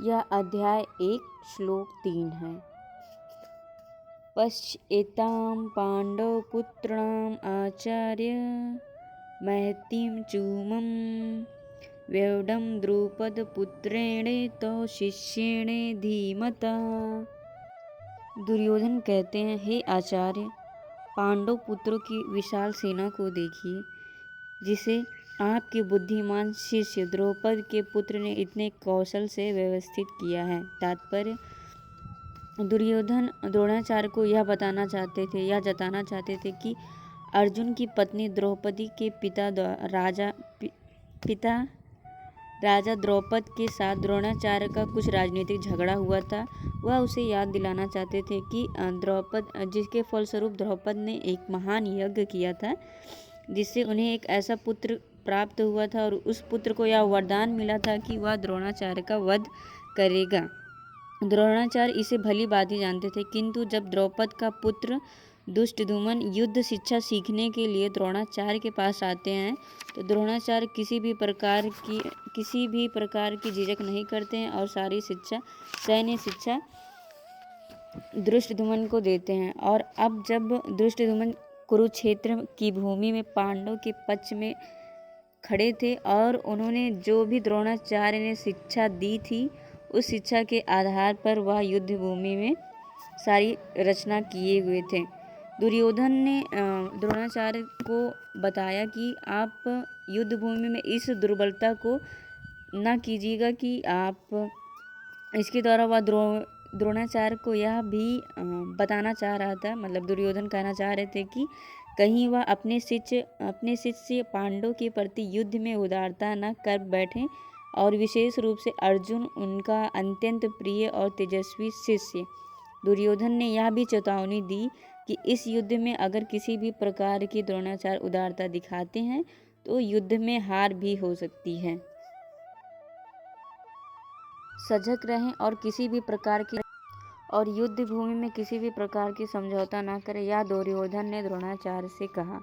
यह अध्याय 1 श्लोक 3 है। पश्येतां पाण्डवपुत्राणाम् आचार्य महतीं चूमं व्यवडं द्रुपदपुत्रेण तौ शिष्येण धीमता। दुर्योधन कहते हैं, हे आचार्य, पांडव पुत्रों की विशाल सेना को देखिए, जिसे आपके बुद्धिमान शिष्य द्रौपद के पुत्र ने इतने कौशल से व्यवस्थित किया है। तात्पर्य, दुर्योधन द्रोणाचार्य को यह जताना चाहते थे कि अर्जुन की पत्नी द्रौपदी के पिता राजा द्रौपद के साथ द्रोणाचार्य का कुछ राजनीतिक झगड़ा हुआ था। वह उसे याद दिलाना चाहते थे कि जिसके फलस्वरूप द्रौपद ने एक महान यज्ञ किया था, जिससे उन्हें एक ऐसा पुत्र प्राप्त हुआ था और उस पुत्र को यह वरदान मिला था कि वह द्रोणाचार्य का वध करेगा। द्रोणाचार्य इसे भली भांति जानते थे, किंतु जब द्रौपद का पुत्र दुष्टद्युम्न युद्ध शिक्षा सीखने के लिए द्रोणाचार्य के पास आते हैं, तो द्रोणाचार्य किसी भी प्रकार की झिझक नहीं करते हैं और सारी सैन्य शिक्षा दुष्टद्युम्न को देते हैं। और अब जब दुष्टद्युम्न कुरुक्षेत्र की भूमि में पांडव के पक्ष में खड़े थे और उन्होंने जो भी द्रोणाचार्य ने शिक्षा दी थी, उस शिक्षा के आधार पर वह युद्ध भूमि में सारी रचना किए हुए थे। दुर्योधन ने द्रोणाचार्य को बताया कि आप युद्ध भूमि में इस दुर्बलता को ना कीजिएगा कि आप इसके द्वारा वह द्रोणाचार्य को यह भी बताना चाह रहा था, मतलब दुर्योधन कहना चाह रहे थे कि कहीं वह अपने शिष्य पांडव के प्रति युद्ध में उदारता न कर बैठें, और विशेष रूप से अर्जुन, उनका अत्यंत प्रिय और तेजस्वी शिष्य। दुर्योधन ने यह भी चेतावनी दी कि इस युद्ध में अगर किसी भी प्रकार की द्रोणाचार्य उदारता दिखाते हैं तो युद्ध में हार भी हो सकती है। सजग रहें और युद्ध भूमि में किसी भी प्रकार की समझौता न करें, यह दुर्योधन ने द्रोणाचार्य से कहा।